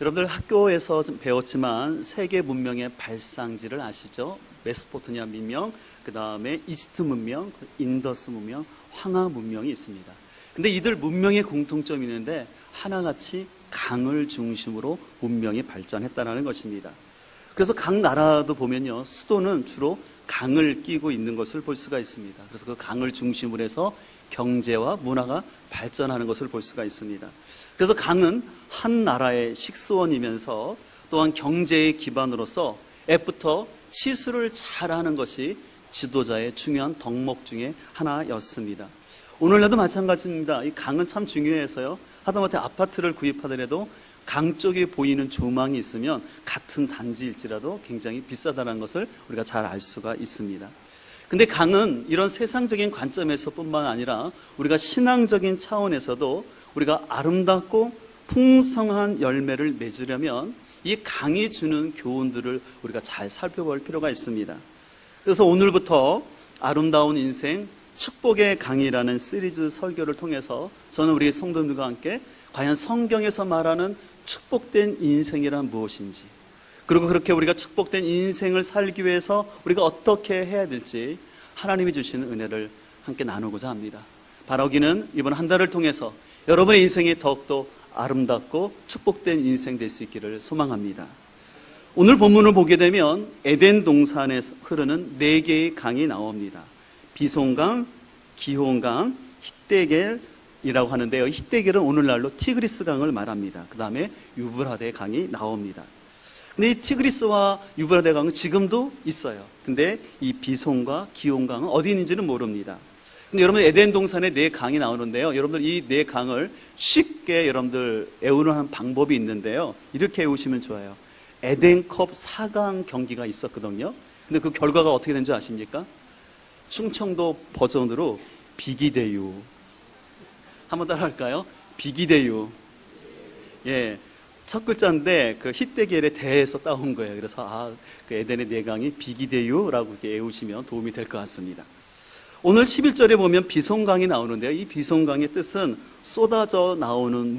여러분들 학교에서 좀 배웠지만 세계 문명의 발상지를 아시죠? 메소포타미아 문명, 그 다음에 이집트 문명, 인더스 문명, 황하 문명이 있습니다. 근데 이들 문명의 공통점이 있는데 하나같이 강을 중심으로 문명이 발전했다는 것입니다. 그래서 각 나라도 보면요, 수도는 주로 강을 끼고 있는 것을 볼 수가 있습니다. 그래서 그 강을 중심으로 해서 경제와 문화가 발전하는 것을 볼 수가 있습니다. 그래서 강은 한 나라의 식수원이면서 또한 경제의 기반으로서 애부터 치수를 잘하는 것이 지도자의 중요한 덕목 중에 하나였습니다. 오늘날도 마찬가지입니다. 이 강은 참 중요해서요, 하다못해 아파트를 구입하더라도 강 쪽에 보이는 조망이 있으면 같은 단지일지라도 굉장히 비싸다는 것을 우리가 잘 알 수가 있습니다. 근데 강은 이런 세상적인 관점에서 뿐만 아니라 우리가 신앙적인 차원에서도 우리가 아름답고 풍성한 열매를 맺으려면 이 강이 주는 교훈들을 우리가 잘 살펴볼 필요가 있습니다. 그래서 오늘부터 아름다운 인생 축복의 강이라는 시리즈 설교를 통해서 저는 우리 성도님들과 함께 과연 성경에서 말하는 축복된 인생이란 무엇인지, 그리고 그렇게 우리가 축복된 인생을 살기 위해서 우리가 어떻게 해야 될지 하나님이 주시는 은혜를 함께 나누고자 합니다. 바라기는 이번 한 달을 통해서 여러분의 인생이 더욱더 아름답고 축복된 인생 될 수 있기를 소망합니다. 오늘 본문을 보게 되면 에덴 동산에 흐르는 4개의 강이 나옵니다. 비손강, 기혼강, 히데겔이라고 하는데요, 히데겔은 오늘날로 티그리스 강을 말합니다. 그 다음에 유브라데 강이 나옵니다. 근데 이 티그리스와 유브라데 강은 지금도 있어요. 근데 이 비손과 기혼강은 어디 있는지는 모릅니다. 근데 여러분, 에덴 동산에 4강이 나오는데요, 여러분들 이 4강을 쉽게 여러분들 애우는 방법이 있는데요, 이렇게 애우시면 좋아요. 에덴컵 4강 경기가 있었거든요. 근데 그 결과가 어떻게 된지 아십니까? 충청도 버전으로 비기대유. 한번 따라 할까요? 비기대유. 예. 첫 글자인데 그 히데겔의 대에서 따온 거예요. 그래서 그 에덴의 4강이 비기대유라고 이렇게 외우시면 도움이 될 것 같습니다. 오늘 11절에 보면 비손강이 나오는데요, 이 비손강의 뜻은 쏟아져 나오는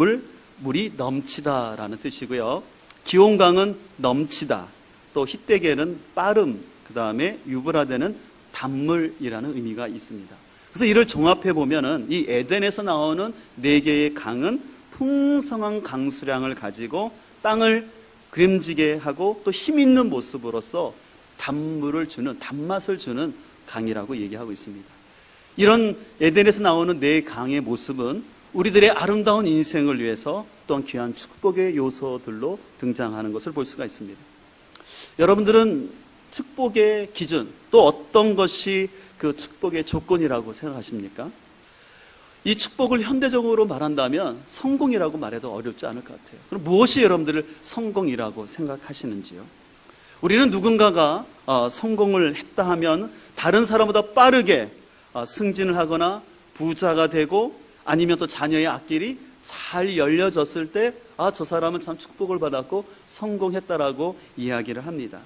물이 넘치다라는 뜻이고요. 기온강은 넘치다, 또 히데겔은 빠름, 그 다음에 유브라데는 단물이라는 의미가 있습니다. 그래서 이를 종합해 보면은 이 에덴에서 나오는 4개의 강은 풍성한 강수량을 가지고 땅을 그림지게 하고 또 힘있는 모습으로서 단맛을 주는 강이라고 얘기하고 있습니다. 이런 에덴에서 나오는 4강의 모습은 우리들의 아름다운 인생을 위해서 또한 귀한 축복의 요소들로 등장하는 것을 볼 수가 있습니다. 여러분들은 축복의 기준, 또 어떤 것이 그 축복의 조건이라고 생각하십니까? 이 축복을 현대적으로 말한다면 성공이라고 말해도 어렵지 않을 것 같아요. 그럼 무엇이 여러분들을 성공이라고 생각하시는지요? 우리는 누군가가 성공을 했다 하면 다른 사람보다 빠르게 승진을 하거나 부자가 되고, 아니면 또 자녀의 앞길이 잘 열려졌을 때 저 사람은 참 축복을 받았고 성공했다라고 이야기를 합니다.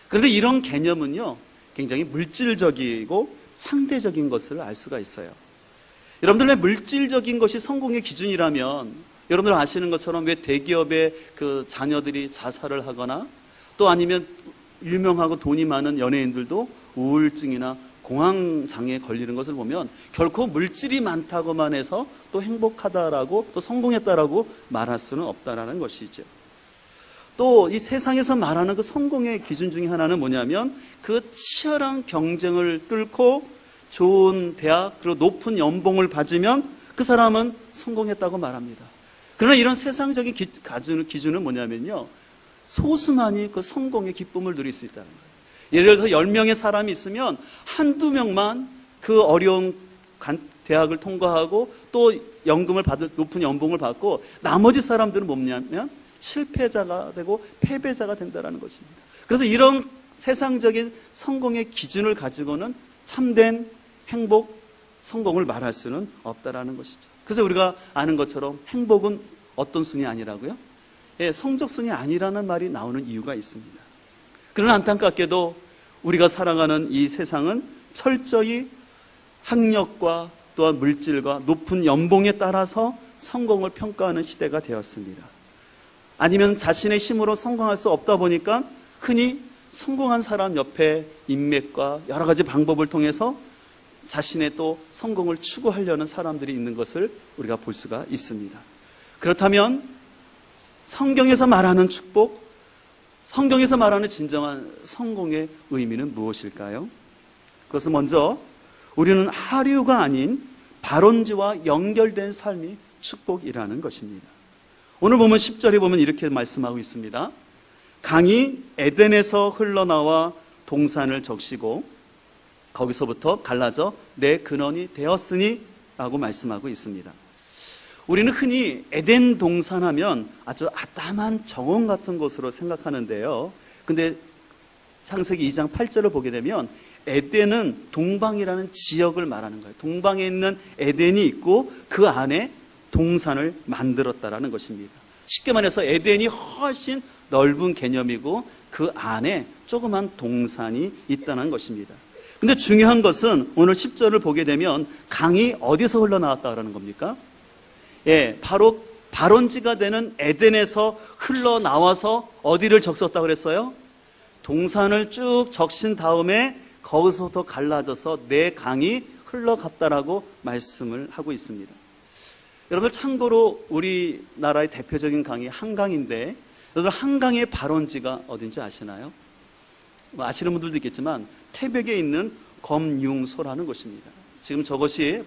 그런데 이런 개념은요, 굉장히 물질적이고 상대적인 것을 알 수가 있어요. 여러분들의 물질적인 것이 성공의 기준이라면 여러분들 아시는 것처럼 왜 대기업의 그 자녀들이 자살을 하거나, 또 아니면 유명하고 돈이 많은 연예인들도 우울증이나 공황장애에 걸리는 것을 보면 결코 물질이 많다고만 해서 또 행복하다라고 또 성공했다라고 말할 수는 없다라는 것이죠. 또 이 세상에서 말하는 그 성공의 기준 중에 하나는 뭐냐면 그 치열한 경쟁을 뚫고 좋은 대학, 그리고 높은 연봉을 받으면 그 사람은 성공했다고 말합니다. 그러나 이런 세상적인 기준은 뭐냐면요, 소수만이 그 성공의 기쁨을 누릴 수 있다는 거예요. 예를 들어서 10명의 사람이 있으면 한두 명만 그 어려운 대학을 통과하고 또 높은 연봉을 받고, 나머지 사람들은 뭐냐면 실패자가 되고 패배자가 된다는 것입니다. 그래서 이런 세상적인 성공의 기준을 가지고는 참된 행복, 성공을 말할 수는 없다라는 것이죠. 그래서 우리가 아는 것처럼 행복은 어떤 순위 아니라고요? 성적 순위 아니라는 말이 나오는 이유가 있습니다. 그러나 안타깝게도 우리가 살아가는 이 세상은 철저히 학력과 또한 물질과 높은 연봉에 따라서 성공을 평가하는 시대가 되었습니다. 아니면 자신의 힘으로 성공할 수 없다 보니까 흔히 성공한 사람 옆에 인맥과 여러 가지 방법을 통해서 자신의 또 성공을 추구하려는 사람들이 있는 것을 우리가 볼 수가 있습니다. 그렇다면 성경에서 말하는 축복, 성경에서 말하는 진정한 성공의 의미는 무엇일까요? 그것은 먼저 우리는 하류가 아닌 발원지와 연결된 삶이 축복이라는 것입니다. 오늘 보면 10절에 보면 이렇게 말씀하고 있습니다. 강이 에덴에서 흘러나와 동산을 적시고 거기서부터 갈라져 내 근원이 되었으니 라고 말씀하고 있습니다. 우리는 흔히 에덴 동산하면 아주 아담한 정원 같은 곳으로 생각하는데요. 근데 창세기 2장 8절을 보게 되면 에덴은 동방이라는 지역을 말하는 거예요. 동방에 있는 에덴이 있고 그 안에 동산을 만들었다라는 것입니다. 쉽게 말해서 에덴이 훨씬 넓은 개념이고 그 안에 조그만 동산이 있다는 것입니다. 근데 중요한 것은 오늘 10절을 보게 되면 강이 어디서 흘러나왔다라는 겁니까? 예, 바로 발원지가 되는 에덴에서 흘러나와서 어디를 적셨다고 그랬어요? 동산을 쭉 적신 다음에 거기서부터 갈라져서 내 강이 흘러갔다라고 말씀을 하고 있습니다. 여러분, 참고로 우리나라의 대표적인 강이 한강인데, 여러분 한강의 발원지가 어딘지 아시나요? 아시는 분들도 있겠지만 태백에 있는 검융소라는 곳입니다. 지금 저것이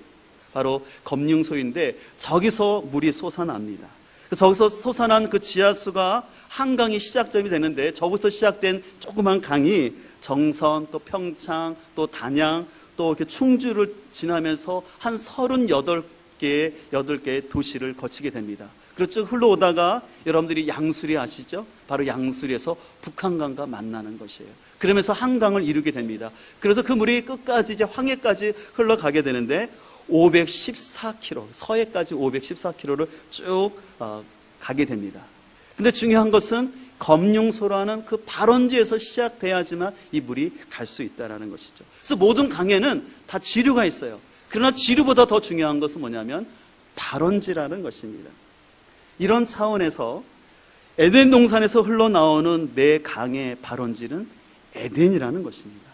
바로 검융소인데 저기서 물이 솟아납니다. 저기서 솟아난 그 지하수가 한강이 시작점이 되는데 저기서 시작된 조그만 강이 정선, 또 평창, 또 단양, 또 이렇게 충주를 지나면서 한 38개의 도시를 거치게 됩니다. 그리고 쭉 흘러오다가 여러분들이 양수리 아시죠? 바로 양수리에서 북한강과 만나는 것이에요. 그러면서 한강을 이루게 됩니다. 그래서 그 물이 끝까지 이제 황해까지 흘러가게 되는데 514km, 서해까지 514km를 쭉 가게 됩니다. 근데 중요한 것은 검융소라는 그 발원지에서 시작돼야지만 이 물이 갈 수 있다는 것이죠. 그래서 모든 강에는 다 지류가 있어요. 그러나 지류보다 더 중요한 것은 뭐냐면 발원지라는 것입니다. 이런 차원에서 에덴 동산에서 흘러나오는 내 강의 발원지는 에덴이라는 것입니다.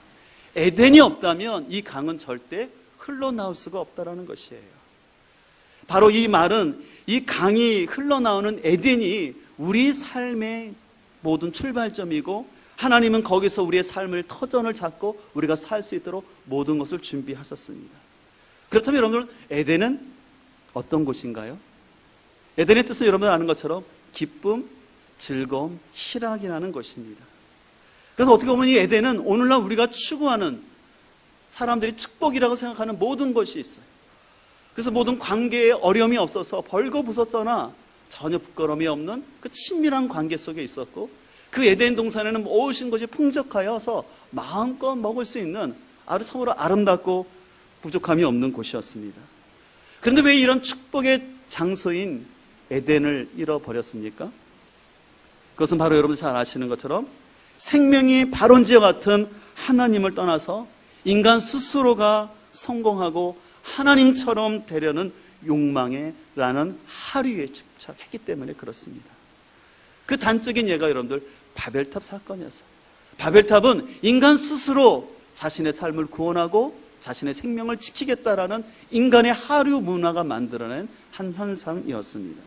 에덴이 없다면 이 강은 절대 흘러나올 수가 없다는 것이에요. 바로 이 말은 이 강이 흘러나오는 에덴이 우리 삶의 모든 출발점이고 하나님은 거기서 우리의 삶을 터전을 잡고 우리가 살 수 있도록 모든 것을 준비하셨습니다. 그렇다면 여러분들, 에덴은 어떤 곳인가요? 에덴의 뜻은 여러분 아는 것처럼 기쁨, 즐거움, 희락이라는 것입니다. 그래서 어떻게 보면 이 에덴은 오늘날 우리가 추구하는 사람들이 축복이라고 생각하는 모든 것이 있어요. 그래서 모든 관계에 어려움이 없어서 벌거벗었거나 전혀 부끄러움이 없는 그 친밀한 관계 속에 있었고 그 에덴 동산에는 모든 것이 풍족하여서 마음껏 먹을 수 있는 아주 참으로 아름답고 부족함이 없는 곳이었습니다. 그런데 왜 이런 축복의 장소인 에덴을 잃어버렸습니까? 그것은 바로 여러분 잘 아시는 것처럼 생명이 발원지와 같은 하나님을 떠나서 인간 스스로가 성공하고 하나님처럼 되려는 욕망에 라는 하류에 집착했기 때문에 그렇습니다. 그 단적인 예가 여러분들 바벨탑 사건이었어요. 바벨탑은 인간 스스로 자신의 삶을 구원하고 자신의 생명을 지키겠다라는 인간의 하류 문화가 만들어낸 한 현상이었습니다.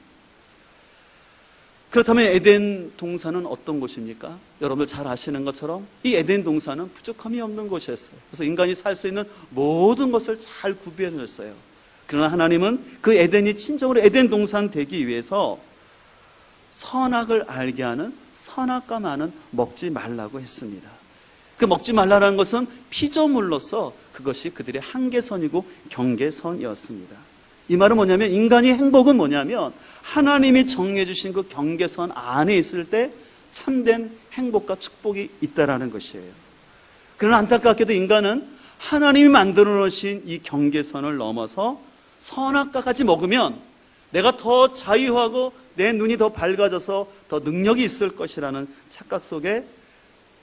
그렇다면 에덴 동산은 어떤 곳입니까? 여러분들 잘 아시는 것처럼 이 에덴 동산은 부족함이 없는 곳이었어요. 그래서 인간이 살 수 있는 모든 것을 잘 구비해줬어요. 그러나 하나님은 그 에덴이 진정으로 에덴 동산 되기 위해서 선악을 알게 하는 선악과만은 먹지 말라고 했습니다. 그 먹지 말라는 것은 피조물로서 그것이 그들의 한계선이고 경계선이었습니다. 이 말은 뭐냐면 인간의 행복은 뭐냐면 하나님이 정해 주신 그 경계선 안에 있을 때 참된 행복과 축복이 있다라는 것이에요. 그러나 안타깝게도 인간은 하나님이 만들어 놓으신 이 경계선을 넘어서 선악과까지 먹으면 내가 더 자유하고 내 눈이 더 밝아져서 더 능력이 있을 것이라는 착각 속에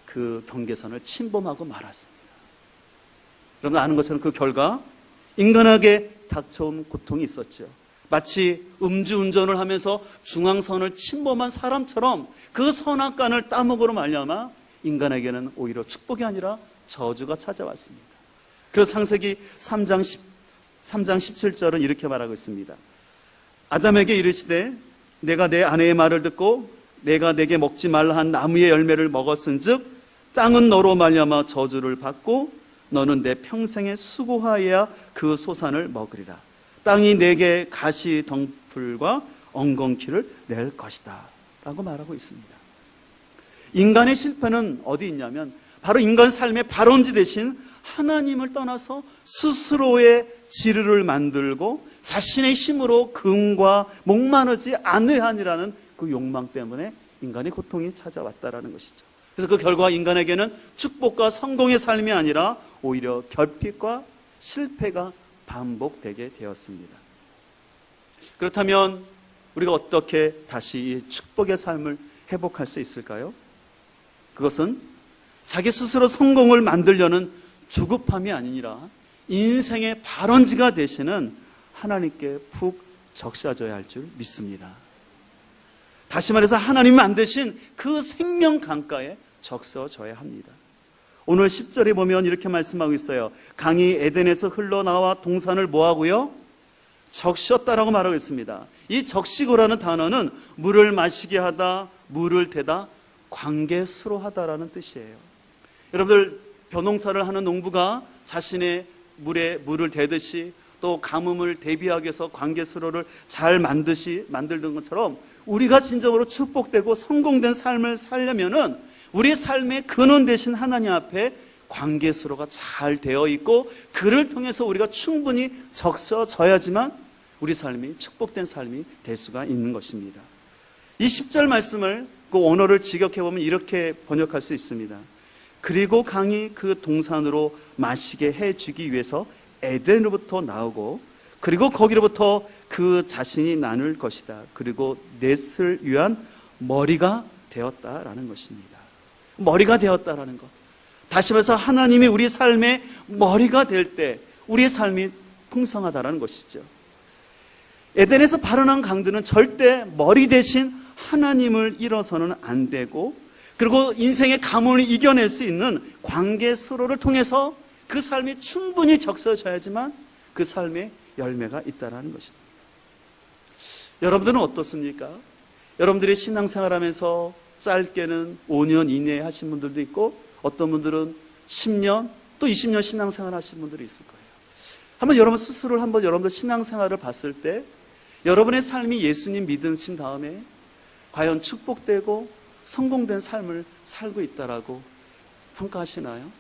그 경계선을 침범하고 말았습니다. 여러분 아는 것처럼 그 결과 인간에게 닥쳐온 고통이 있었죠. 마치 음주운전을 하면서 중앙선을 침범한 사람처럼 그 선악간을 따먹으로 말미암아 인간에게는 오히려 축복이 아니라 저주가 찾아왔습니다. 그래서 창세기 3장 17절은 이렇게 말하고 있습니다. 아담에게 이르시되 내가 내 아내의 말을 듣고 내가 내게 먹지 말라 한 나무의 열매를 먹었은즉 땅은 너로 말미암아 저주를 받고 너는 내 평생에 수고하여야 그 소산을 먹으리라. 땅이 내게 가시 덩풀과 엉겅퀴를 낼 것이다 라고 말하고 있습니다. 인간의 실패는 어디 있냐면 바로 인간 삶의 발원지 대신 하나님을 떠나서 스스로의 지르를 만들고 자신의 힘으로 금과 목마르지 않으려 하니라는 그 욕망 때문에 인간의 고통이 찾아왔다라는 것이죠. 그래서 그 결과 인간에게는 축복과 성공의 삶이 아니라 오히려 결핍과 실패가 반복되게 되었습니다. 그렇다면 우리가 어떻게 다시 이 축복의 삶을 회복할 수 있을까요? 그것은 자기 스스로 성공을 만들려는 조급함이 아니라 인생의 발원지가 되시는 하나님께 푹 적셔져야 할 줄 믿습니다. 다시 말해서 하나님이 만드신 그 생명 강가에 적셔져야 합니다. 오늘 10절에 보면 이렇게 말씀하고 있어요. 강이 에덴에서 흘러나와 동산을 뭐하고요? 적셨다라고 말하고 있습니다. 이 적시고라는 단어는 물을 마시게 하다, 물을 대다, 관계수로하다라는 뜻이에요. 여러분들 벼농사를 하는 농부가 자신의 물에 물을 대듯이 또 가뭄을 대비하기 위해서 관계수로를 잘 만들던 것처럼 우리가 진정으로 축복되고 성공된 삶을 살려면은 우리 삶의 근원 되신 하나님 앞에 관계수로가 잘 되어 있고 그를 통해서 우리가 충분히 적셔져야지만 우리 삶이 축복된 삶이 될 수가 있는 것입니다. 이 10절 말씀을 그 원어를 직역해보면 이렇게 번역할 수 있습니다. 그리고 강이 그 동산으로 마시게 해주기 위해서 에덴으로부터 나오고 그리고 거기로부터 그 자신이 나눌 것이다. 그리고 넷을 위한 머리가 되었다라는 것입니다. 머리가 되었다라는 것. 다시 말해서 하나님이 우리 삶의 머리가 될 때 우리의 삶이 풍성하다라는 것이죠. 에덴에서 발원한 강들은 절대 머리 대신 하나님을 잃어서는 안 되고 그리고 인생의 가뭄을 이겨낼 수 있는 관계 수로를 통해서 그 삶이 충분히 적셔져야지만 그 삶의 열매가 있다는 것입니다. 여러분들은 어떻습니까? 여러분들이 신앙생활하면서 짧게는 5년 이내에 하신 분들도 있고 어떤 분들은 10년 또 20년 신앙생활 하신 분들이 있을 거예요. 한번 여러분 스스로를 한번 여러분들 신앙생활을 봤을 때 여러분의 삶이 예수님 믿으신 다음에 과연 축복되고 성공된 삶을 살고 있다라고 평가하시나요?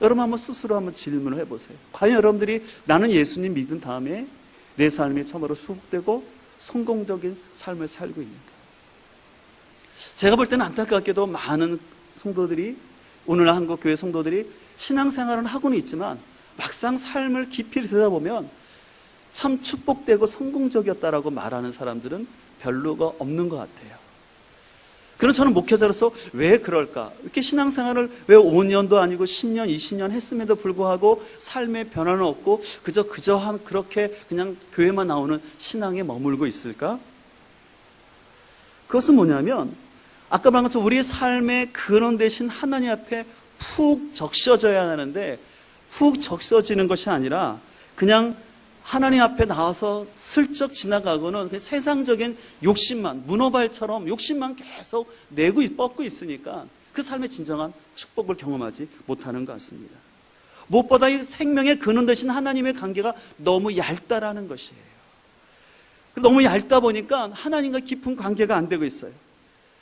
여러분 한번 스스로 한번 질문을 해보세요. 과연 여러분들이 나는 예수님 믿은 다음에 내 삶이 참으로 축복되고 성공적인 삶을 살고 있는가? 제가 볼 때는 안타깝게도 많은 성도들이 오늘 한국교회 성도들이 신앙생활은 하고는 있지만 막상 삶을 깊이 들여다보면 참 축복되고 성공적이었다라고 말하는 사람들은 별로가 없는 것 같아요. 그럼 저는 목회자로서 왜 그럴까? 이렇게 신앙생활을 왜 5년도 아니고 10년, 20년 했음에도 불구하고 삶의 변화는 없고 그저 그렇게 그냥 교회만 나오는 신앙에 머물고 있을까? 그것은 뭐냐면 아까 말한 것처럼 우리의 삶의 근원 되신 하나님 앞에 푹 적셔져야 하는데 푹 적셔지는 것이 아니라 그냥 하나님 앞에 나와서 슬쩍 지나가고는 세상적인 욕심만, 문어발처럼 욕심만 계속 내고 뻗고 있으니까 그 삶의 진정한 축복을 경험하지 못하는 것 같습니다. 무엇보다 이 생명의 근원 되신 하나님의 관계가 너무 얇다라는 것이에요. 너무 얇다 보니까 하나님과 깊은 관계가 안 되고 있어요.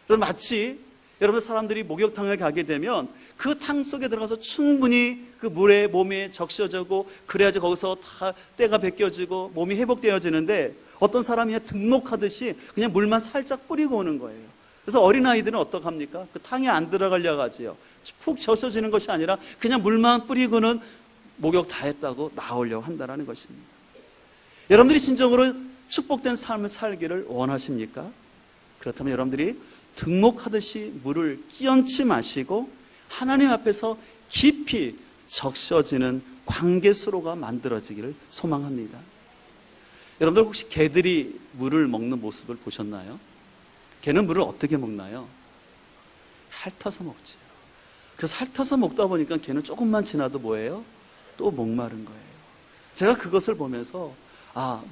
그래서 마치 여러분 사람들이 목욕탕을 가게 되면 그 탕 속에 들어가서 충분히 그 물에 몸에 적셔지고 그래야지 거기서 다 때가 벗겨지고 몸이 회복되어지는데 어떤 사람이 그냥 등록하듯이 그냥 물만 살짝 뿌리고 오는 거예요. 그래서 어린아이들은 어떡합니까? 그 탕에 안 들어가려고 하지요. 푹 적셔지는 것이 아니라 그냥 물만 뿌리고는 목욕 다 했다고 나오려고 한다는 것입니다. 여러분들이 진정으로 축복된 삶을 살기를 원하십니까? 그렇다면 여러분들이 등목하듯이 물을 끼얹지 마시고 하나님 앞에서 깊이 적셔지는 관계수로가 만들어지기를 소망합니다. 여러분들 혹시 개들이 물을 먹는 모습을 보셨나요? 개는 물을 어떻게 먹나요? 핥아서 먹지요. 그래서 핥아서 먹다 보니까 개는 조금만 지나도 뭐예요? 또 목마른 거예요. 제가 그것을 보면서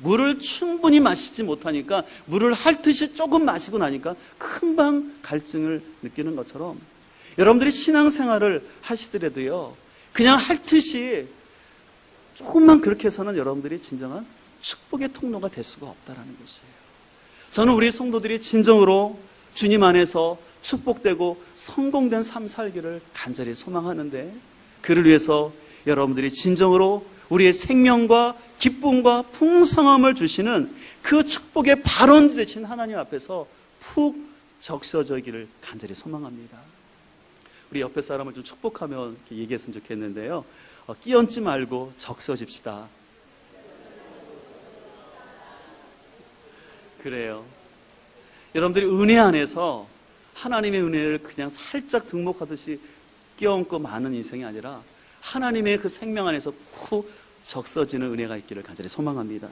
물을 충분히 마시지 못하니까 물을 핥듯이 조금 마시고 나니까 금방 갈증을 느끼는 것처럼 여러분들이 신앙생활을 하시더라도요, 그냥 핥듯이 조금만 그렇게 해서는 여러분들이 진정한 축복의 통로가 될 수가 없다라는 것이에요. 저는 우리 성도들이 진정으로 주님 안에서 축복되고 성공된 삶 살기를 간절히 소망하는데, 그를 위해서 여러분들이 진정으로 우리의 생명과 기쁨과 풍성함을 주시는 그 축복의 발원지 되신 하나님 앞에서 푹 적셔지기를 간절히 소망합니다. 우리 옆에 사람을 좀 축복하며 이렇게 얘기했으면 좋겠는데요. 끼얹지 말고 적셔집시다. 그래요. 여러분들이 은혜 안에서 하나님의 은혜를 그냥 살짝 등목하듯이 끼얹고 마는 인생이 아니라 하나님의 그 생명 안에서 푹 적셔지는 은혜가 있기를 간절히 소망합니다.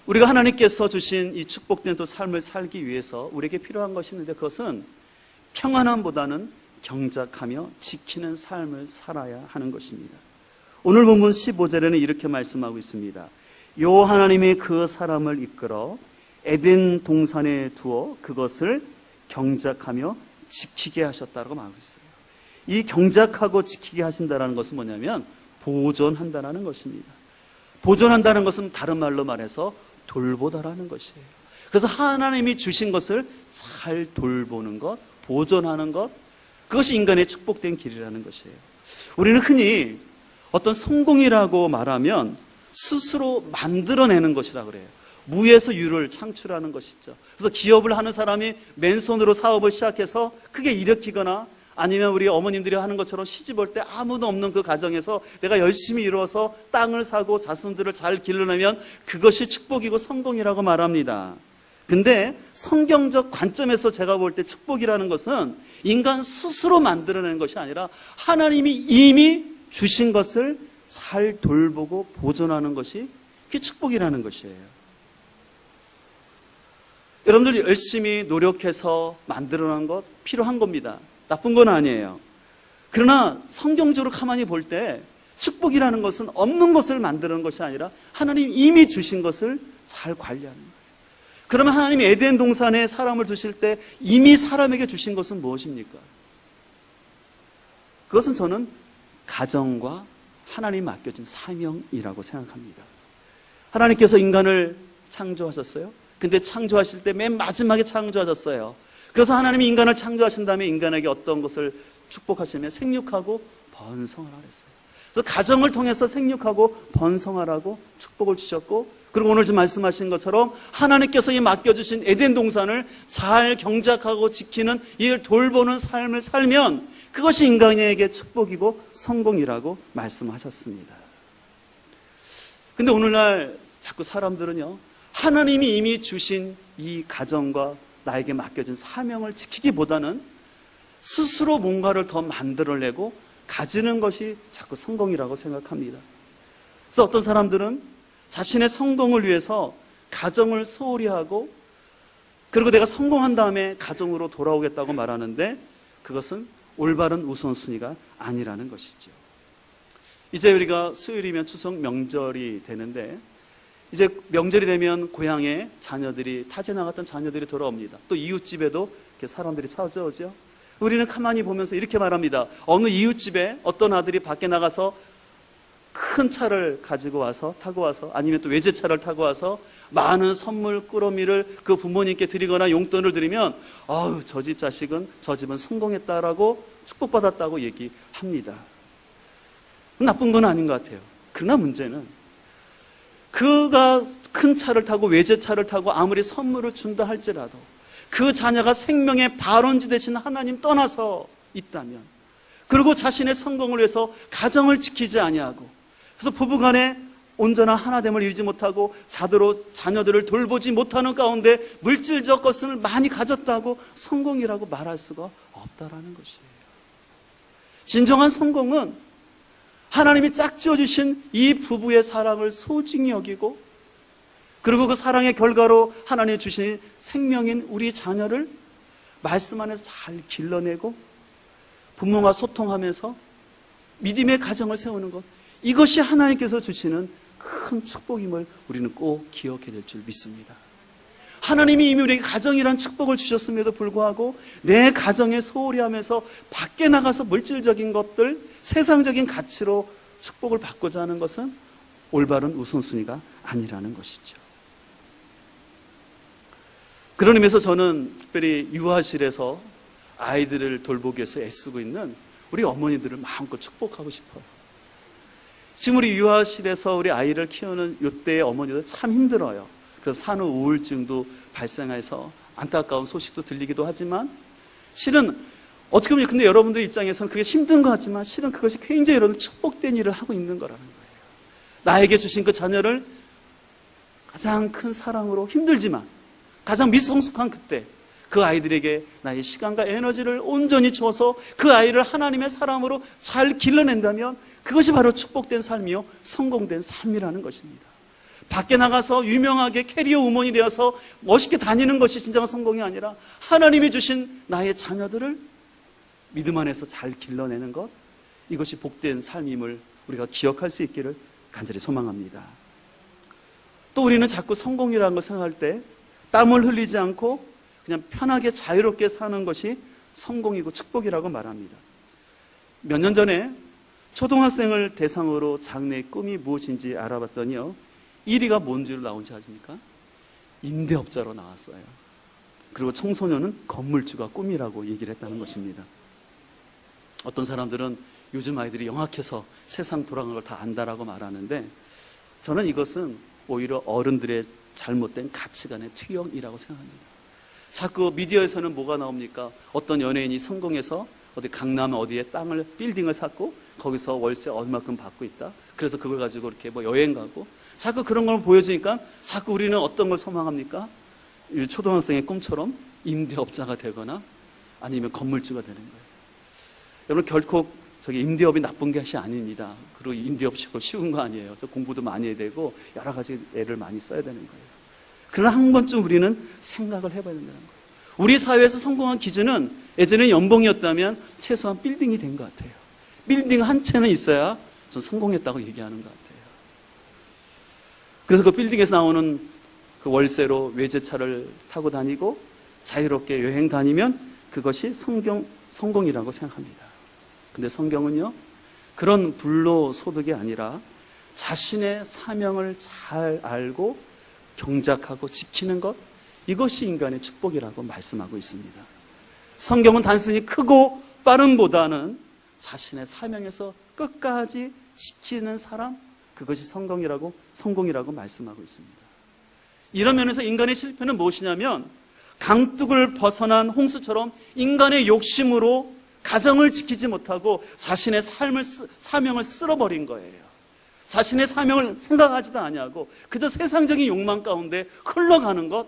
우리가 하나님께서 주신 이 축복된 또 삶을 살기 위해서 우리에게 필요한 것이 있는데, 그것은 평안함보다는 경작하며 지키는 삶을 살아야 하는 것입니다. 오늘 본문 15절에는 이렇게 말씀하고 있습니다. 요 하나님이 그 사람을 이끌어 에덴 동산에 두어 그것을 경작하며 지키게 하셨다고 말하고 있어요. 이 경작하고 지키게 하신다는 것은 뭐냐면 보존한다는 것입니다. 보존한다는 것은 다른 말로 말해서 돌보다라는 것이에요. 그래서 하나님이 주신 것을 잘 돌보는 것, 보존하는 것, 그것이 인간의 축복된 길이라는 것이에요. 우리는 흔히 어떤 성공이라고 말하면 스스로 만들어내는 것이라고 그래요. 무에서 유를 창출하는 것이죠. 그래서 기업을 하는 사람이 맨손으로 사업을 시작해서 크게 일으키거나, 아니면 우리 어머님들이 하는 것처럼 시집 올 때 아무도 없는 그 가정에서 내가 열심히 이루어서 땅을 사고 자손들을 잘 길러내면 그것이 축복이고 성공이라고 말합니다. 근데 성경적 관점에서 제가 볼 때 축복이라는 것은 인간 스스로 만들어내는 것이 아니라 하나님이 이미 주신 것을 잘 돌보고 보존하는 것이 그게 축복이라는 것이에요. 여러분들이 열심히 노력해서 만들어낸 것 필요한 겁니다. 나쁜 건 아니에요. 그러나 성경적으로 가만히 볼 때 축복이라는 것은 없는 것을 만드는 것이 아니라 하나님 이미 주신 것을 잘 관리하는 거예요. 그러면 하나님이 에덴 동산에 사람을 두실 때 이미 사람에게 주신 것은 무엇입니까? 그것은 저는 가정과 하나님 맡겨진 사명이라고 생각합니다. 하나님께서 인간을 창조하셨어요. 근데 창조하실 때 맨 마지막에 창조하셨어요. 그래서 하나님이 인간을 창조하신 다음에 인간에게 어떤 것을 축복하시면 생육하고 번성하라 그랬어요. 그래서 가정을 통해서 생육하고 번성하라고 축복을 주셨고, 그리고 오늘 지금 말씀하신 것처럼 하나님께서 이 맡겨주신 에덴 동산을 잘 경작하고 지키는, 이를 돌보는 삶을 살면 그것이 인간에게 축복이고 성공이라고 말씀하셨습니다. 근데 오늘날 자꾸 사람들은요, 하나님이 이미 주신 이 가정과 나에게 맡겨진 사명을 지키기보다는 스스로 뭔가를 더 만들어내고 가지는 것이 자꾸 성공이라고 생각합니다. 그래서 어떤 사람들은 자신의 성공을 위해서 가정을 소홀히 하고, 그리고 내가 성공한 다음에 가정으로 돌아오겠다고 말하는데 그것은 올바른 우선순위가 아니라는 것이죠. 이제 우리가 수요일이면 추석 명절이 되는데, 이제 명절이 되면 고향에 자녀들이, 타지 나갔던 자녀들이 돌아옵니다. 또 이웃집에도 이렇게 사람들이 찾아오죠. 우리는 가만히 보면서 이렇게 말합니다. 어느 이웃집에 어떤 아들이 밖에 나가서 큰 차를 가지고 와서, 타고 와서, 아니면 또 외제차를 타고 와서 많은 선물 꾸러미를 그 부모님께 드리거나 용돈을 드리면, 아유, 저 집 자식은, 저 집은 성공했다라고 축복받았다고 얘기합니다. 나쁜 건 아닌 것 같아요. 그러나 문제는 그가 큰 차를 타고 외제차를 타고 아무리 선물을 준다 할지라도 그 자녀가 생명의 발원지 되신 하나님 떠나서 있다면, 그리고 자신의 성공을 위해서 가정을 지키지 아니하고, 그래서 부부간에 온전한 하나됨을 이루지 못하고 자녀들을 돌보지 못하는 가운데 물질적 것을 많이 가졌다고 성공이라고 말할 수가 없다라는 것이에요. 진정한 성공은 하나님이 짝지어 주신 이 부부의 사랑을 소중히 여기고, 그리고 그 사랑의 결과로 하나님이 주신 생명인 우리 자녀를 말씀 안에서 잘 길러내고 부모와 소통하면서 믿음의 가정을 세우는 것, 이것이 하나님께서 주시는 큰 축복임을 우리는 꼭 기억해야 될 줄 믿습니다. 하나님이 이미 우리에게 가정이란 축복을 주셨음에도 불구하고 내 가정에 소홀히 하면서 밖에 나가서 물질적인 것들, 세상적인 가치로 축복을 받고자 하는 것은 올바른 우선순위가 아니라는 것이죠. 그런 의미에서 저는 특별히 유아실에서 아이들을 돌보기 위해서 애쓰고 있는 우리 어머니들을 마음껏 축복하고 싶어요. 지금 우리 유아실에서 우리 아이를 키우는 이때의 어머니들 참 힘들어요. 그래서 산후 우울증도 발생해서 안타까운 소식도 들리기도 하지만 실은 어떻게 보면 근데 여러분들 입장에서는 그게 힘든 것 같지만 실은 그것이 굉장히 여러분 축복된 일을 하고 있는 거라는 거예요. 나에게 주신 그 자녀를 가장 큰 사랑으로 힘들지만 가장 미성숙한 그때 그 아이들에게 나의 시간과 에너지를 온전히 주어서 그 아이를 하나님의 사람으로 잘 길러낸다면 그것이 바로 축복된 삶이요 성공된 삶이라는 것입니다. 밖에 나가서 유명하게 캐리어 우먼이 되어서 멋있게 다니는 것이 진정한 성공이 아니라 하나님이 주신 나의 자녀들을 믿음 안에서 잘 길러내는 것, 이것이 복된 삶임을 우리가 기억할 수 있기를 간절히 소망합니다. 또 우리는 자꾸 성공이라는 걸 생각할 때 땀을 흘리지 않고 그냥 편하게 자유롭게 사는 것이 성공이고 축복이라고 말합니다. 몇 년 전에 초등학생을 대상으로 장래의 꿈이 무엇인지 알아봤더니요, 1위가 뭔지로 나온지 아십니까? 임대업자로 나왔어요. 그리고 청소년은 건물주가 꿈이라고 얘기를 했다는 것입니다. 어떤 사람들은 요즘 아이들이 영악해서 세상 돌아가는 걸 다 안다라고 말하는데 저는 이것은 오히려 어른들의 잘못된 가치관의 투영이라고 생각합니다. 자꾸 미디어에서는 뭐가 나옵니까? 어떤 연예인이 성공해서 어디 강남 어디에 땅을 빌딩을 샀고 거기서 월세 얼마큼 받고 있다. 그래서 그걸 가지고 이렇게 뭐 여행 가고 자꾸 그런 걸 보여주니까 자꾸 우리는 어떤 걸 소망합니까? 초등학생의 꿈처럼 임대업자가 되거나 아니면 건물주가 되는 거예요. 여러분 결코 저기 임대업이 나쁜 것이 아닙니다. 그리고 임대업 쉬운 거 아니에요. 그래서 공부도 많이 해야 되고 여러 가지 애를 많이 써야 되는 거예요. 그러나 한 번쯤 우리는 생각을 해봐야 된다는 거예요. 우리 사회에서 성공한 기준은 예전에 연봉이었다면 최소한 빌딩이 된 것 같아요. 빌딩 한 채는 있어야 전 성공했다고 얘기하는 것 같아요. 그래서 그 빌딩에서 나오는 그 월세로 외제차를 타고 다니고 자유롭게 여행 다니면 그것이 성공이라고 생각합니다. 근데 성경은요, 그런 불로소득이 아니라 자신의 사명을 잘 알고 경작하고 지키는 것, 이것이 인간의 축복이라고 말씀하고 있습니다. 성경은 단순히 크고 빠름보다는 자신의 사명에서 끝까지 지키는 사람, 그것이 성공이라고 말씀하고 있습니다. 이런 면에서 인간의 실패는 무엇이냐면 강둑을 벗어난 홍수처럼 인간의 욕심으로 가정을 지키지 못하고 자신의 사명을 쓸어버린 거예요. 자신의 사명을 생각하지도 아니하고 그저 세상적인 욕망 가운데 흘러가는 것,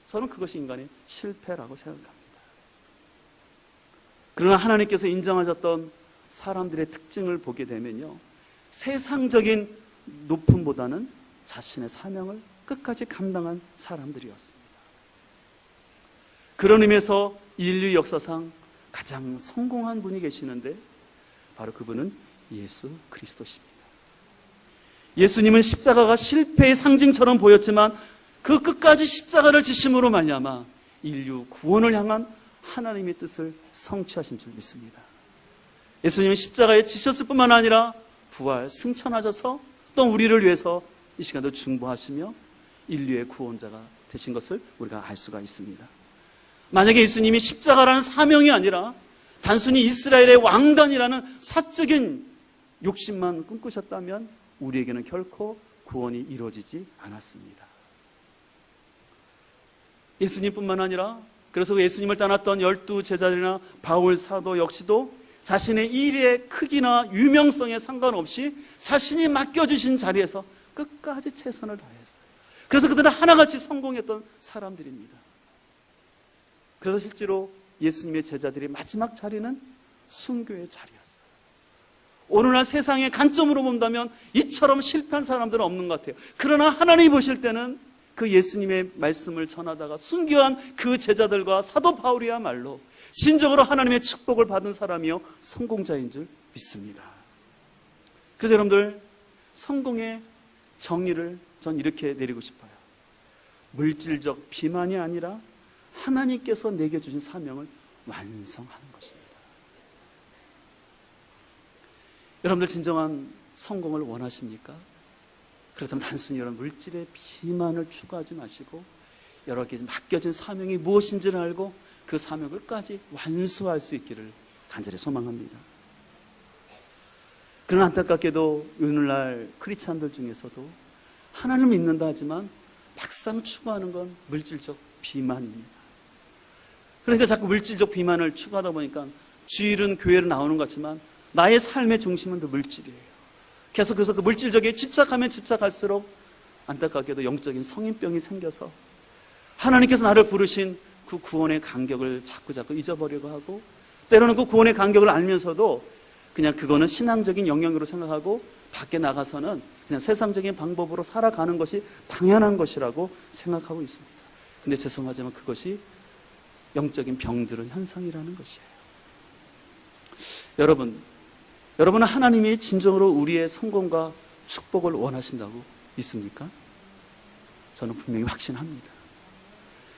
저는 그것이 인간의 실패라고 생각합니다. 그러나 하나님께서 인정하셨던 사람들의 특징을 보게 되면요, 세상적인 높음보다는 자신의 사명을 끝까지 감당한 사람들이었습니다. 그런 의미에서 인류 역사상 가장 성공한 분이 계시는데 바로 그분은 예수 그리스도십니다. 예수님은 십자가가 실패의 상징처럼 보였지만 그 끝까지 십자가를 지심으로 말미암아 인류 구원을 향한 하나님의 뜻을 성취하신 줄 믿습니다. 예수님은 십자가에 지셨을 뿐만 아니라 부활 승천하셔서 또 우리를 위해서 이 시간도 중보하시며 인류의 구원자가 되신 것을 우리가 알 수가 있습니다. 만약에 예수님이 십자가라는 사명이 아니라 단순히 이스라엘의 왕관이라는 사적인 욕심만 꿈꾸셨다면 우리에게는 결코 구원이 이루어지지 않았습니다. 예수님뿐만 아니라 그래서 예수님을 따랐던 12 제자들이나 바울 사도 역시도 자신의 일의 크기나 유명성에 상관없이 자신이 맡겨주신 자리에서 끝까지 최선을 다했어요. 그래서 그들은 하나같이 성공했던 사람들입니다. 그래서 실제로 예수님의 제자들의 마지막 자리는 순교의 자리였어요. 오늘날 세상의 관점으로 본다면 이처럼 실패한 사람들은 없는 것 같아요. 그러나 하나님이 보실 때는 그 예수님의 말씀을 전하다가 순교한 그 제자들과 사도 바울이야말로 진정으로 하나님의 축복을 받은 사람이요 성공자인 줄 믿습니다. 그래서 여러분들, 성공의 정의를 전 이렇게 내리고 싶어요. 물질적 비만이 아니라 하나님께서 내게 주신 사명을 완성하는 것입니다. 여러분들 진정한 성공을 원하십니까? 그렇다면 단순히 이런 물질의 비만을 추구하지 마시고 여러분께 맡겨진 사명이 무엇인지를 알고 그 사명을 끝까지 완수할 수 있기를 간절히 소망합니다. 그러나 안타깝게도 오늘날 크리스찬들 중에서도 하나님을 믿는다 하지만 막상 추구하는 건 물질적 비만입니다. 그러니까 자꾸 물질적 비만을 추구하다 보니까 주일은 교회로 나오는 것 같지만 나의 삶의 중심은 더 물질이에요. 계속해서 그 물질적에 집착하면 집착할수록 안타깝게도 영적인 성인병이 생겨서 하나님께서 나를 부르신 그 구원의 간격을 자꾸 잊어버리고 하고, 때로는 그 구원의 간격을 알면서도 그냥 그거는 신앙적인 영역으로 생각하고 밖에 나가서는 그냥 세상적인 방법으로 살아가는 것이 당연한 것이라고 생각하고 있습니다. 근데 죄송하지만 그것이 영적인 병들은 현상이라는 것이에요. 여러분은 하나님이 진정으로 우리의 성공과 축복을 원하신다고 믿습니까? 저는 분명히 확신합니다.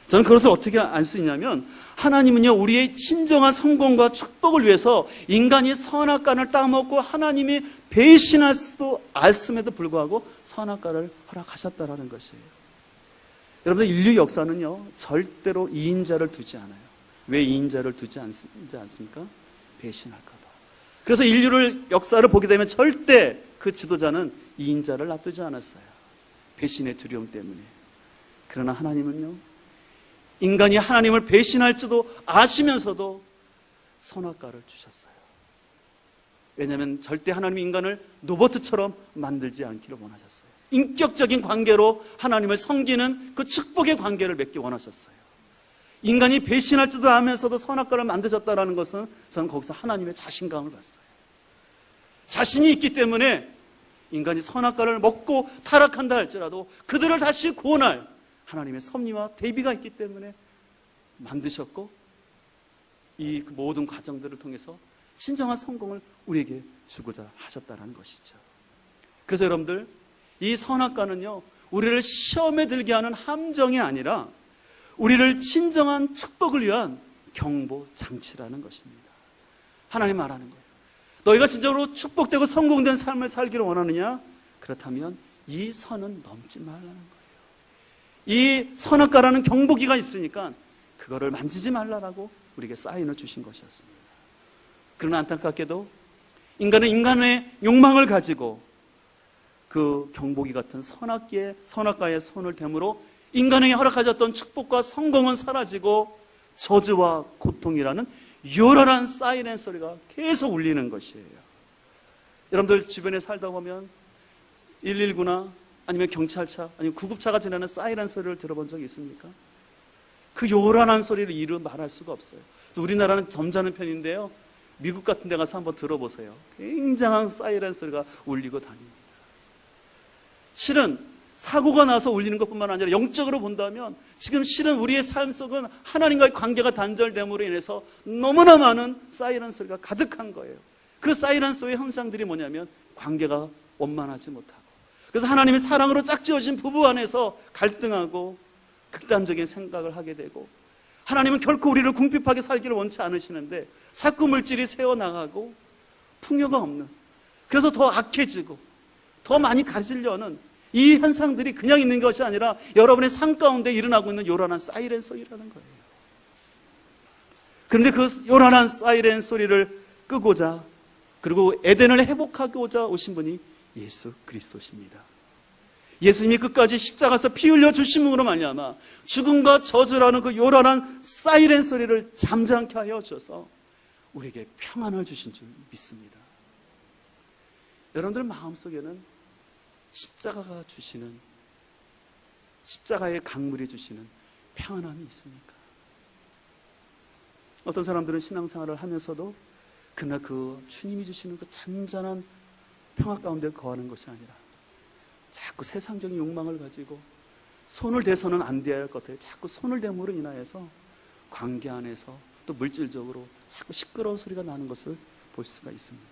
저는 그것을 어떻게 알 수 있냐면, 하나님은요, 우리의 진정한 성공과 축복을 위해서 인간이 선악과를 따먹고 하나님이 배신할 수도 알음에도 불구하고 선악과를 허락하셨다라는 것이에요. 여러분들, 인류 역사는요, 절대로 이인자를 두지 않아요. 왜 이인자를 두지 않습니까? 배신할까 봐. 그래서 인류를 역사를 보게 되면 절대 그 지도자는 이인자를 놔두지 않았어요. 배신의 두려움 때문에. 그러나 하나님은요, 인간이 하나님을 배신할 줄도 아시면서도 선악과를 주셨어요. 왜냐하면 절대 하나님이 인간을 로봇처럼 만들지 않기를 원하셨어요. 인격적인 관계로 하나님을 섬기는 그 축복의 관계를 맺기 원하셨어요. 인간이 배신할 줄도 아면서도 선악과를 만드셨다는 것은 저는 거기서 하나님의 자신감을 봤어요. 자신이 있기 때문에 인간이 선악과를 먹고 타락한다 할지라도 그들을 다시 구원할 하나님의 섭리와 대비가 있기 때문에 만드셨고, 이 모든 과정들을 통해서 진정한 성공을 우리에게 주고자 하셨다는 것이죠. 그래서 여러분들, 이 선악과는요, 우리를 시험에 들게 하는 함정이 아니라 우리를 진정한 축복을 위한 경보 장치라는 것입니다. 하나님 말하는 거예요. 너희가 진정으로 축복되고 성공된 삶을 살기를 원하느냐? 그렇다면 이 선은 넘지 말라는 거예요. 이 선악과라는 경보기가 있으니까 그거를 만지지 말라라고 우리에게 사인을 주신 것이었습니다. 그러나 안타깝게도 인간은 인간의 욕망을 가지고 그 경보기 같은 선악과의 손을 대므로 인간에게 허락하셨던 축복과 성공은 사라지고 저주와 고통이라는 요란한 사이렌 소리가 계속 울리는 것이에요. 여러분들 주변에 살다 보면 119나 아니면 경찰차, 아니면 구급차가 지나는 사이렌 소리를 들어본 적이 있습니까? 그 요란한 소리를 이루 말할 수가 없어요. 또 우리나라는 점잖은 편인데요, 미국 같은 데 가서 한번 들어보세요. 굉장한 사이렌 소리가 울리고 다닙니다. 실은 사고가 나서 울리는 것뿐만 아니라 영적으로 본다면 지금 실은 우리의 삶 속은 하나님과의 관계가 단절됨으로 인해서 너무나 많은 사이렌 소리가 가득한 거예요. 그 사이렌 소리의 현상들이 뭐냐면 관계가 원만하지 못하고, 그래서 하나님의 사랑으로 짝지어진 부부 안에서 갈등하고 극단적인 생각을 하게 되고, 하나님은 결코 우리를 궁핍하게 살기를 원치 않으시는데 자꾸 물질이 새어나가고 풍요가 없는, 그래서 더 악해지고 더 많이 가지려는 이 현상들이 그냥 있는 것이 아니라 여러분의 삶 가운데 일어나고 있는 요란한 사이렌 소리라는 거예요. 그런데 그 요란한 사이렌 소리를 끄고자, 그리고 에덴을 회복하고자 오신 분이 예수 그리스도십니다. 예수님이 끝까지 십자가에서 피 흘려 주심으로 말미암아 죽음과 저주라는 그 요란한 사이렌 소리를 잠잠케 하여 주셔서 우리에게 평안을 주신 줄 믿습니다. 여러분들 마음속에는 십자가가 주시는, 십자가의 강물이 주시는 평안함이 있습니까? 어떤 사람들은 신앙생활을 하면서도 그러나 그 주님이 주시는 그 잔잔한 평화 가운데 거하는 것이 아니라 자꾸 세상적인 욕망을 가지고 손을 대서는 안 돼야 할 것들 자꾸 손을 댐으로 인하여서 관계 안에서 또 물질적으로 자꾸 시끄러운 소리가 나는 것을 볼 수가 있습니다.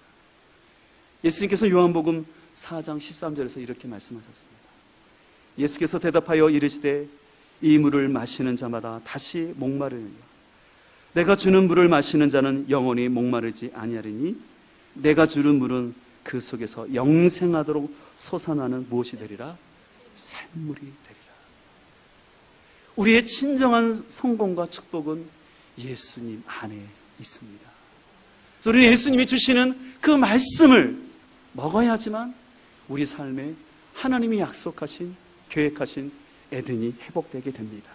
예수님께서 요한복음 4장 13절에서 이렇게 말씀하셨습니다. 예수께서 대답하여 이르시되 이 물을 마시는 자마다 다시 목마르느니라. 내가 주는 물을 마시는 자는 영원히 목마르지 아니하리니 내가 주는 물은 그 속에서 영생하도록 솟아나는 무엇이 되리라? 샘물이 되리라. 우리의 진정한 성공과 축복은 예수님 안에 있습니다. 우리는 예수님이 주시는 그 말씀을 먹어야지만 우리 삶에 하나님이 약속하신, 계획하신 에덴이 회복되게 됩니다.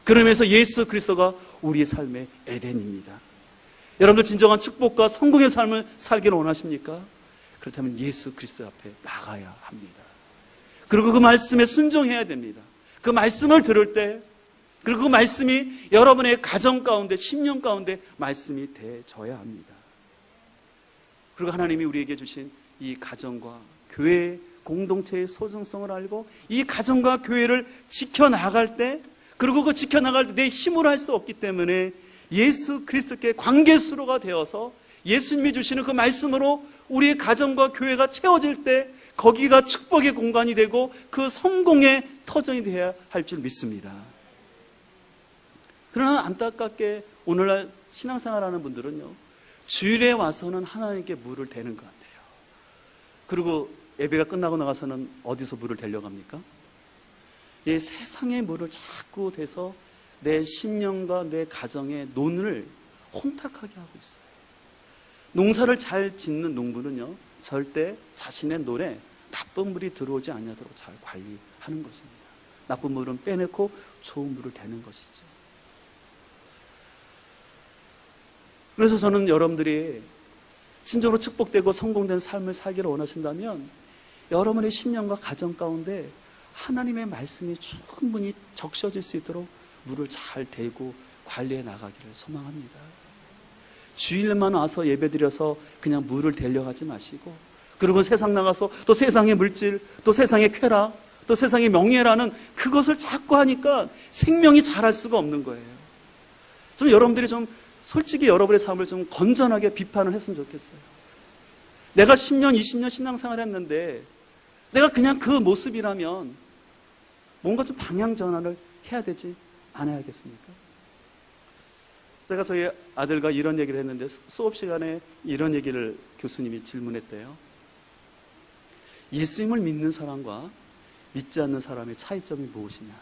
그러면서 예수 그리스도가 우리의 삶의 에덴입니다. 여러분들 진정한 축복과 성공의 삶을 살기를 원하십니까? 그렇다면 예수 그리스도 앞에 나가야 합니다. 그리고 그 말씀에 순종해야 됩니다. 그 말씀을 들을 때, 그리고 그 말씀이 여러분의 가정 가운데, 심령 가운데 말씀이 되어져야 합니다. 그리고 하나님이 우리에게 주신 이 가정과 교회 공동체의 소중성을 알고 이 가정과 교회를 지켜나갈 때, 그리고 그 지켜나갈 때 내 힘으로 할 수 없기 때문에 예수 그리스도께 관계수로가 되어서 예수님이 주시는 그 말씀으로 우리의 가정과 교회가 채워질 때 거기가 축복의 공간이 되고 그 성공의 터전이 되어야 할 줄 믿습니다. 그러나 안타깝게 오늘날 신앙생활하는 분들은요, 주일에 와서는 하나님께 물을 대는 것 같아요. 그리고 예배가 끝나고 나가서는 어디서 물을 대려고 합니까? 이 세상의 물을 자꾸 대서 내 심령과 내 가정의 논을 혼탁하게 하고 있어요. 농사를 잘 짓는 농부는요, 절대 자신의 논에 나쁜 물이 들어오지 않도록 잘 관리하는 것입니다. 나쁜 물은 빼내고 좋은 물을 대는 것이죠. 그래서 저는 여러분들이 진정으로 축복되고 성공된 삶을 살기를 원하신다면 여러분의 심령과 가정 가운데 하나님의 말씀이 충분히 적셔질 수 있도록 물을 잘 대고 관리해 나가기를 소망합니다. 주일만 와서 예배드려서 그냥 물을 대려고 하지 마시고, 그리고 세상 나가서 또 세상의 물질, 또 세상의 쾌락, 또 세상의 명예라는 그것을 자꾸 하니까 생명이 자랄 수가 없는 거예요. 좀 여러분들이 좀 솔직히 여러분의 삶을 좀 건전하게 비판을 했으면 좋겠어요. 내가 10년, 20년 신앙생활 했는데 내가 그냥 그 모습이라면 뭔가 좀 방향 전환을 해야 되지 않아야겠습니까? 제가 저희 아들과 이런 얘기를 했는데 수업 시간에 이런 얘기를 교수님이 질문했대요. 예수님을 믿는 사람과 믿지 않는 사람의 차이점이 무엇이냐?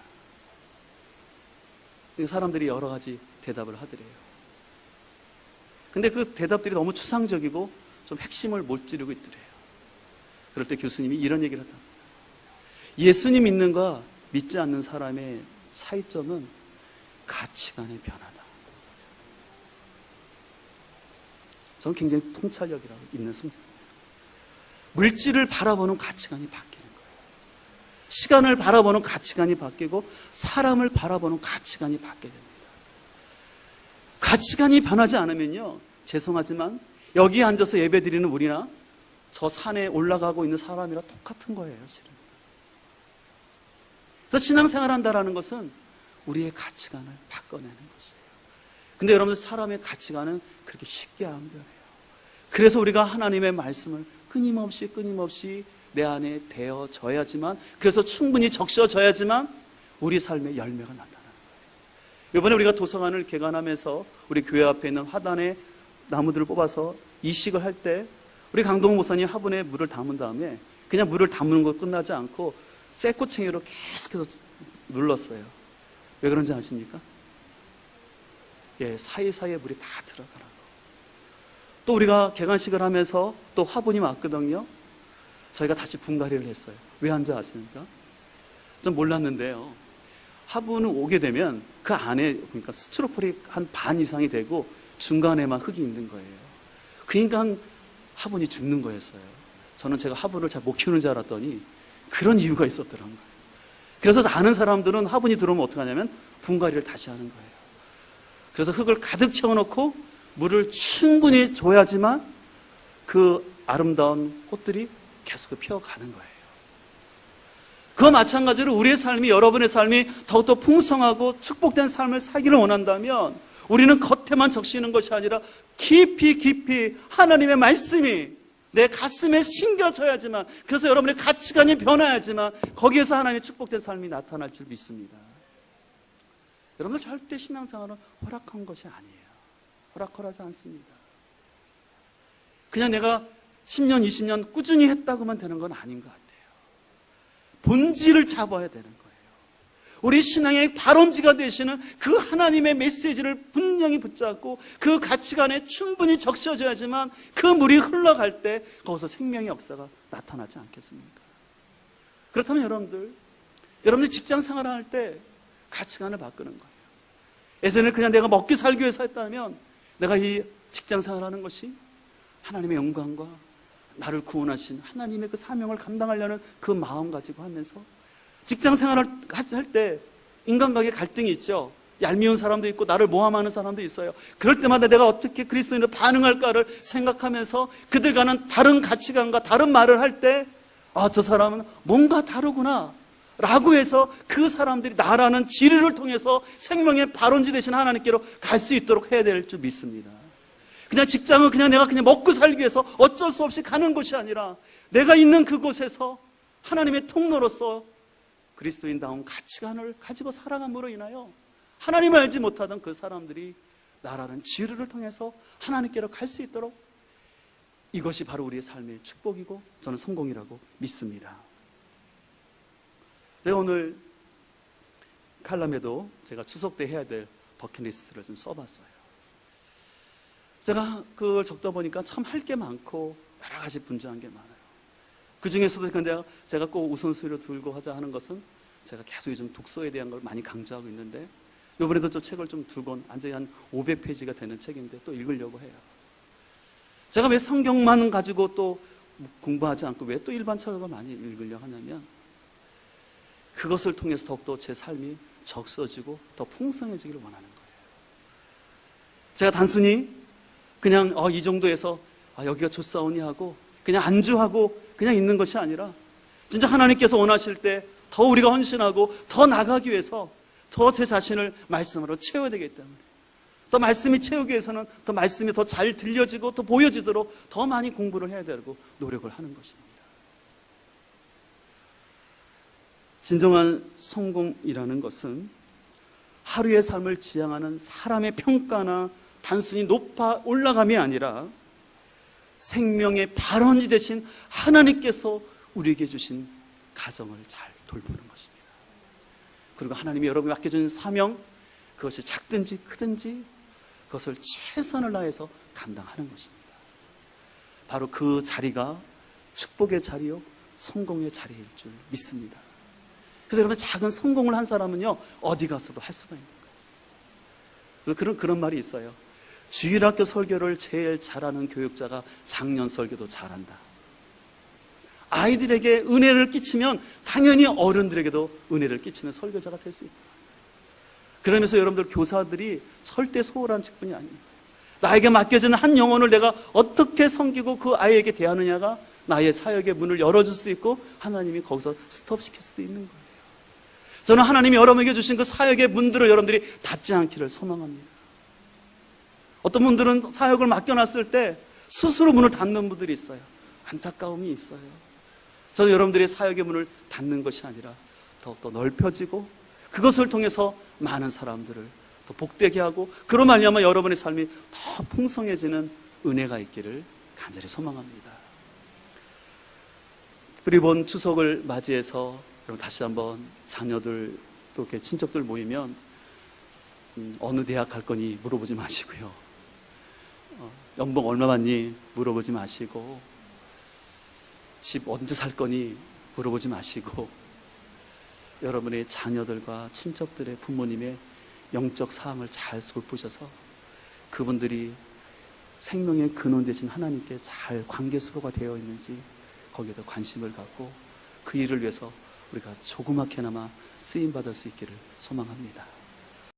사람들이 여러 가지 대답을 하더래요. 근데 그 대답들이 너무 추상적이고 좀 핵심을 못 찌르고 있더래요. 그럴 때 교수님이 이런 얘기를 하다. 예수님 믿는과 믿지 않는 사람의 차이점은 가치관의 변화다. 저는 굉장히 통찰력이라고 있는 성장입니다. 물질을 바라보는 가치관이 바뀌는 거예요. 시간을 바라보는 가치관이 바뀌고 사람을 바라보는 가치관이 바뀌게 됩니다. 가치관이 변하지 않으면요, 죄송하지만 여기 앉아서 예배드리는 우리나 저 산에 올라가고 있는 사람이랑 똑같은 거예요, 실은. 그래서 신앙생활한다라는 것은 우리의 가치관을 바꿔내는 것이에요. 근데 여러분들 사람의 가치관은 그렇게 쉽게 안 변해요. 그래서 우리가 하나님의 말씀을 끊임없이 내 안에 되어져야지만, 그래서 충분히 적셔져야지만 우리 삶의 열매가 나타나는 거예요. 이번에 우리가 도서관을 개관하면서 우리 교회 앞에 있는 화단에 나무들을 뽑아서 이식을 할 때 우리 강동훈 목사님 화분에 물을 담은 다음에 그냥 물을 담는 거 끝나지 않고 쇠꼬챙이로 계속해서 눌렀어요. 왜 그런지 아십니까? 예, 사이사이에 물이 다 들어가라고. 또 우리가 개관식을 하면서 또 화분이 왔거든요. 저희가 다시 분갈이를 했어요. 왜 한지 아십니까? 좀 몰랐는데요. 화분을 오게 되면 그 안에 그러니까 스티로폴이 한 반 이상이 되고 중간에만 흙이 있는 거예요. 그러니까 화분이 죽는 거였어요. 저는 제가 화분을 잘 못 키우는 줄 알았더니 그런 이유가 있었더란 거예요. 그래서 아는 사람들은 화분이 들어오면 어떻게 하냐면 분갈이를 다시 하는 거예요. 그래서 흙을 가득 채워놓고 물을 충분히 줘야지만 그 아름다운 꽃들이 계속 피어가는 거예요. 그와 마찬가지로 우리의 삶이, 여러분의 삶이 더욱더 풍성하고 축복된 삶을 살기를 원한다면 우리는 겉에만 적시는 것이 아니라 깊이 깊이 하나님의 말씀이 내 가슴에 심겨져야지만, 그래서 여러분의 가치관이 변화야지만 거기에서 하나님의 축복된 삶이 나타날 줄 믿습니다. 여러분들 절대 신앙생활은 허락한 것이 아니에요. 허락하지 않습니다. 그냥 내가 10년, 20년 꾸준히 했다고만 되는 건 아닌 것 같아요. 본질을 잡아야 되는 거예요. 우리 신앙의 발원지가 되시는 그 하나님의 메시지를 분명히 붙잡고 그 가치관에 충분히 적셔져야지만 그 물이 흘러갈 때 거기서 생명의 역사가 나타나지 않겠습니까? 그렇다면 여러분들 직장 생활을 할 때 가치관을 바꾸는 거예요. 예전에 그냥 내가 먹기 살기 위해서 했다면 내가 이 직장 생활하는 것이 하나님의 영광과 나를 구원하신 하나님의 그 사명을 감당하려는 그 마음 가지고 하면서 직장 생활을 할 때 인간관계 갈등이 있죠. 얄미운 사람도 있고 나를 모함하는 사람도 있어요. 그럴 때마다 내가 어떻게 그리스도인으로 반응할까를 생각하면서 그들과는 다른 가치관과 다른 말을 할 때 저 사람은 뭔가 다르구나 라고 해서 그 사람들이 나라는 지리를 통해서 생명의 발원지 되신 하나님께로 갈 수 있도록 해야 될 줄 믿습니다. 그냥 직장을 그냥 내가 그냥 먹고 살기 위해서 어쩔 수 없이 가는 것이 아니라 내가 있는 그곳에서 하나님의 통로로서 그리스도인다운 가치관을 가지고 살아감으로 인하여 하나님을 알지 못하던 그 사람들이 나라는 지혜를 통해서 하나님께로 갈 수 있도록, 이것이 바로 우리의 삶의 축복이고 저는 성공이라고 믿습니다. 제가 오늘 칼럼에도 제가 추석 때 해야 될 버킷리스트를 좀 써봤어요. 제가 그걸 적다 보니까 참 할 게 많고 여러 가지 분주한 게 많아요. 그 중에서도 근데 제가 꼭 우선순위로 들고 하자 하는 것은 제가 계속 요즘 독서에 대한 걸 많이 강조하고 있는데, 이번에도 또 책을 좀 들고 완전히 한 500페이지가 되는 책인데 또 읽으려고 해요. 제가 왜 성경만 가지고 또 공부하지 않고 왜 또 일반 책을 많이 읽으려고 하냐면, 그것을 통해서 더욱더 제 삶이 적서지고 더 풍성해지기를 원하는 거예요. 제가 단순히 그냥 이 정도에서 여기가 좋사오니 하고 그냥 안주하고 그냥 있는 것이 아니라, 진짜 하나님께서 원하실 때 더 우리가 헌신하고 더 나가기 위해서 더 제 자신을 말씀으로 채워야 되기 때문에, 더 말씀이 채우기 위해서는 더 말씀이 더 잘 들려지고 더 보여지도록 더 많이 공부를 해야 되고 노력을 하는 것입니다. 진정한 성공이라는 것은 하루의 삶을 지향하는 사람의 평가나 단순히 높아 올라감이 아니라 생명의 발원지 되신 하나님께서 우리에게 주신 가정을 잘 돌보는 것입니다. 그리고 하나님이 여러분이 맡겨준 사명, 그것이 작든지 크든지 그것을 최선을 다해서 감당하는 것입니다. 바로 그 자리가 축복의 자리요 성공의 자리일 줄 믿습니다. 그래서 여러분, 작은 성공을 한 사람은요 어디 가서도 할 수가 있는 거예요. 그래서 그런 말이 있어요. 주일학교 설교를 제일 잘하는 교육자가 작년 설교도 잘한다. 아이들에게 은혜를 끼치면 당연히 어른들에게도 은혜를 끼치는 설교자가 될 수 있다. 그러면서 여러분들, 교사들이 절대 소홀한 직분이 아닙니다. 나에게 맡겨진 한 영혼을 내가 어떻게 섬기고 그 아이에게 대하느냐가 나의 사역의 문을 열어줄 수도 있고 하나님이 거기서 스톱시킬 수도 있는 거예요. 저는 하나님이 여러분에게 주신 그 사역의 문들을 여러분들이 닫지 않기를 소망합니다. 어떤 분들은 사역을 맡겨놨을 때 스스로 문을 닫는 분들이 있어요. 안타까움이 있어요. 저는 여러분들의 사역의 문을 닫는 것이 아니라 더욱더 넓혀지고 그것을 통해서 많은 사람들을 더 복되게 하고, 그로 말미암아 여러분의 삶이 더 풍성해지는 은혜가 있기를 간절히 소망합니다. 특별히 이번 추석을 맞이해서 여러분 다시 한번 자녀들 또 이렇게 친척들 모이면 어느 대학 갈 거니 물어보지 마시고요. 연봉 얼마 받니 물어보지 마시고, 집 언제 살 거니 물어보지 마시고, 여러분의 자녀들과 친척들의 부모님의 영적 사항을 잘 살피셔서 그분들이 생명의 근원 되신 하나님께 잘 관계수로가 되어 있는지 거기에도 관심을 갖고 그 일을 위해서 우리가 조그맣게나마 쓰임받을 수 있기를 소망합니다.